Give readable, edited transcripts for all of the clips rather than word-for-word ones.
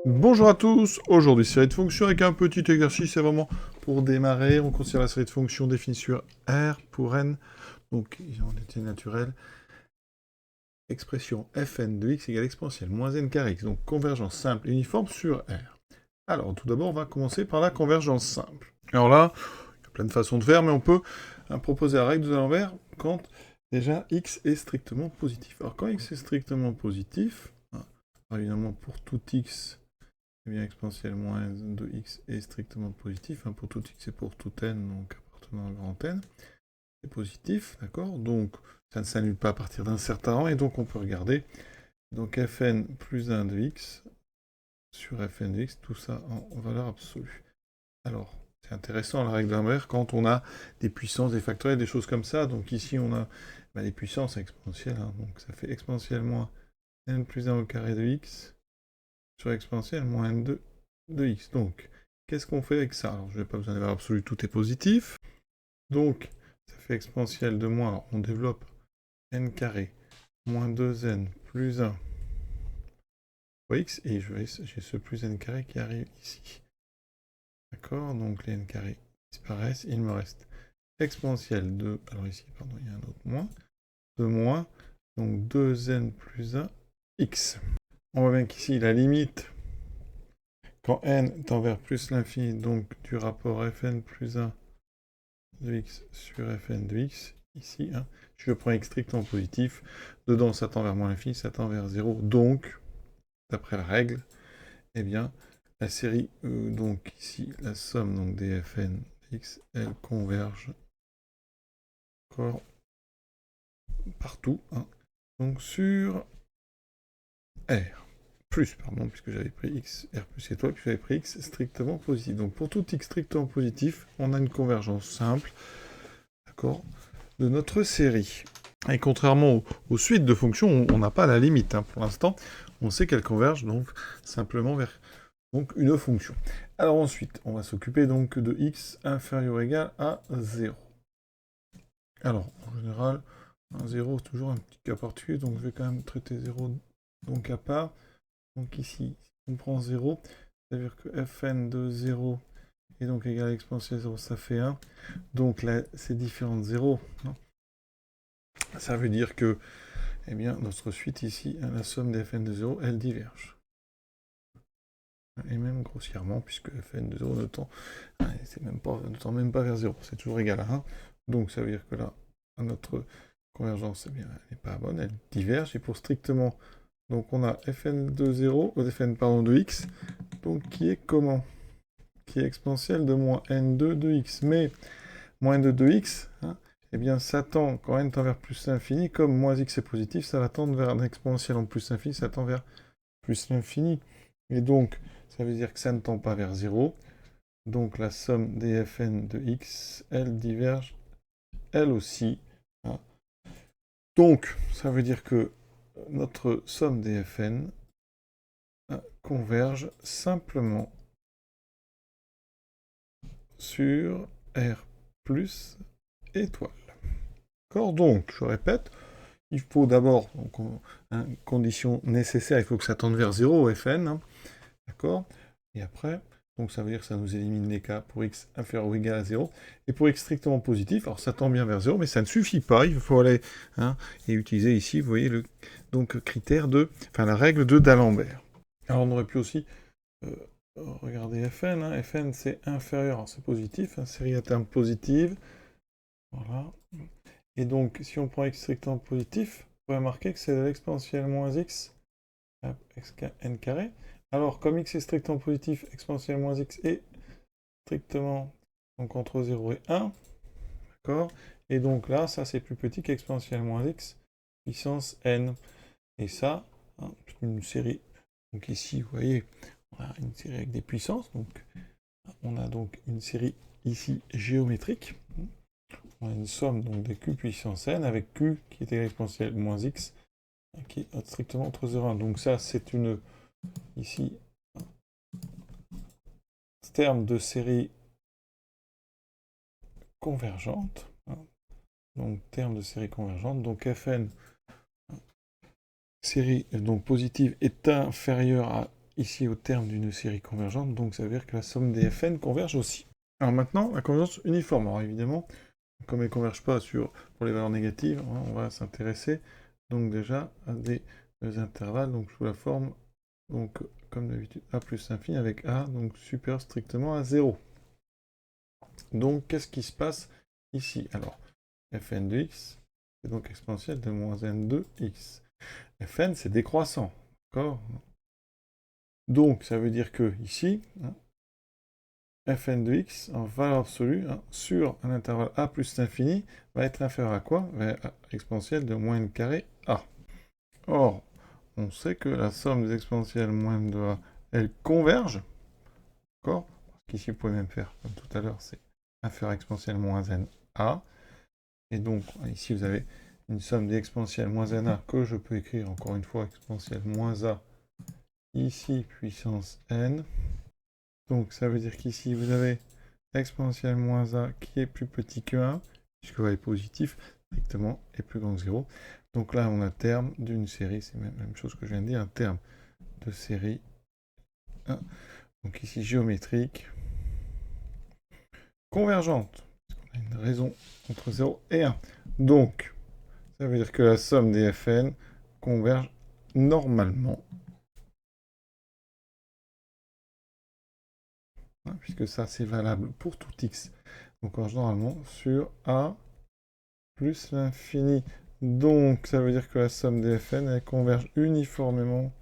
Bonjour à tous, aujourd'hui série de fonctions avec un petit exercice, c'est vraiment pour démarrer, on considère la série de fonctions définie sur R pour n, donc en unité naturelle, expression fn de x égale exponentielle moins n carré x, donc convergence simple et uniforme sur R. Alors tout d'abord on va commencer par la convergence simple. Alors là, il y a plein de façons de faire, mais on peut proposer la règle de l'envers quand déjà x est strictement positif. Alors quand x est strictement positif, évidemment pour tout x, eh bien, exponentielle moins n de x est strictement positif, pour tout x et pour tout n, donc appartenant à grand N, c'est positif, d'accord? Donc, ça ne s'annule pas à partir d'un certain rang, et donc on peut regarder, donc fn plus 1 de x sur fn de x, tout ça en valeur absolue. Alors, c'est intéressant la règle d'inverse quand on a des puissances, des factoriels, des choses comme ça, donc ici on a les puissances exponentielles, donc ça fait exponentielle moins n plus 1 au carré de x, sur exponentielle moins n2 de x. Donc, qu'est-ce qu'on fait avec ça? Alors, je n'ai pas besoin de valeur absolue, tout est positif. Donc, ça fait exponentielle de moins, alors on développe n carré, moins 2n plus 1 fois x, et j'ai ce plus n carré qui arrive ici. D'accord? Donc, les n carrés disparaissent, il me reste exponentielle de, alors ici, pardon, il y a un autre moins, de moins, donc 2n plus 1 x. On voit bien qu'ici, la limite quand n tend vers plus l'infini, donc du rapport fn plus 1 de x sur fn de x, ici, je prends x strictement positif, dedans ça tend vers moins l'infini, ça tend vers 0, donc, d'après la règle, eh bien, la série, donc ici, la somme donc, des fn de x, elle converge encore partout, donc sur R. Plus, pardon, puisque j'avais pris x, R plus et toi, puis j'avais pris x strictement positif. Donc pour tout x strictement positif, on a une convergence simple, d'accord, de notre série. Et contrairement aux suites de fonctions, on n'a pas la limite. Pour l'instant, on sait qu'elles convergent donc simplement vers donc, une fonction. Alors ensuite, on va s'occuper donc de x inférieur ou égal à 0. Alors, en général, un 0, c'est toujours un petit cas particulier, donc je vais quand même traiter 0 donc à part. Donc ici, si on prend 0, c'est-à-dire que fn de 0 est donc égal à exponentielle 0, ça fait 1. Donc là, c'est différent de 0. Ça veut dire que, eh bien, notre suite ici, la somme des fn de 0, elle diverge. Et même grossièrement, puisque fn de 0 ne tend même pas vers 0, c'est toujours égal à 1. Donc ça veut dire que là, notre convergence, eh bien, elle n'est pas bonne, elle diverge. Et pour strictement, donc on a fn de 0, fn pardon, de x, donc qui est comment? Qui est exponentielle de moins n2 de x. Mais moins n2 de x, eh bien ça tend, quand n tend vers plus l'infini, comme moins x est positif, ça va tendre vers un exponentiel en plus l'infini, ça tend vers plus l'infini. Et donc, ça veut dire que ça ne tend pas vers 0. Donc la somme des fn de x, elle diverge, elle aussi. Donc, ça veut dire que notre somme des fn converge simplement sur R plus étoile. D'accord? Donc, je répète, il faut d'abord, condition nécessaire, il faut que ça tende vers 0 fn, d'accord? Et après, donc ça veut dire que ça nous élimine les cas pour x inférieur ou égal à 0. Et pour x strictement positif, alors ça tend bien vers 0, mais ça ne suffit pas, il faut aller et utiliser ici, vous voyez, critère de, la règle de d'Alembert. Alors on aurait pu aussi regarder Fn, Fn c'est inférieur, alors c'est positif, série à terme positive, voilà. Et donc, si on prend x strictement positif, vous pouvez remarquer que c'est de l'exponentielle moins x, n carré. Alors, comme x est strictement positif, exponentielle moins x est strictement donc entre 0 et 1, d'accord? Et donc là, ça c'est plus petit qu'exponentielle moins x puissance n. Et ça, une série, donc ici, vous voyez, on a une série avec des puissances, donc on a donc une série ici géométrique. On a une somme donc des q puissance n avec q qui est égal à exponentielle moins x qui est strictement entre 0 et 1. Donc ça, c'est une, ici, terme de série convergente. Donc terme de série convergente. Donc Fn, série donc positive, est inférieure à ici au terme d'une série convergente, donc ça veut dire que la somme des Fn converge aussi. Alors maintenant, la convergence uniforme. Alors évidemment, comme elle ne converge pas pour les valeurs négatives, hein, on va s'intéresser donc déjà à des intervalles donc sous la forme, donc comme d'habitude, a plus infini avec a, donc supérieur strictement à 0. Donc qu'est-ce qui se passe ici? Alors, fn de x, c'est donc exponentielle de moins n de x. Fn, c'est décroissant, d'accord? Donc, ça veut dire que ici, hein, fn de x, en valeur absolue, hein, sur un intervalle a plus l'infini, va être inférieur à quoi? Exponentielle de moins n carré a. Or, on sait que la somme des exponentielles moins n de a, elle converge, d'accord? Parce qu'ici, vous pouvez même faire, comme tout à l'heure, c'est inférieur à exponentielle moins n a. Et donc, ici, vous avez une somme des exponentielles moins n a que je peux écrire, encore une fois, exponentielle moins a, ici, puissance n. Donc, ça veut dire qu'ici, vous avez exponentielle moins a qui est plus petit que 1, puisque a est positif, strictement, est plus grand que 0. Donc là, on a terme d'une série, c'est la même chose que je viens de dire, un terme de série 1. Donc ici, géométrique, convergente, parce qu'on a une raison entre 0 et 1. Donc, ça veut dire que la somme des Fn converge normalement, hein, puisque ça, c'est valable pour tout x. Donc, converge normalement sur A plus l'infini. Donc, ça veut dire que la somme des Fn, elle converge uniformément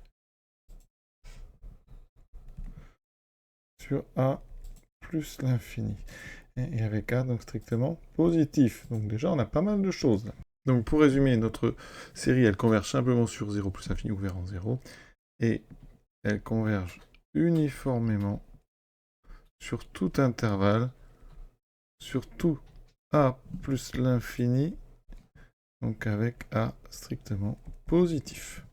sur A plus l'infini. Et avec A, donc strictement positif. Donc déjà, on a pas mal de choses là. Donc pour résumer, notre série, elle converge simplement sur 0 plus l'infini ouvert en 0. Et elle converge uniformément sur tout intervalle, sur tout A plus l'infini, donc avec A strictement positif.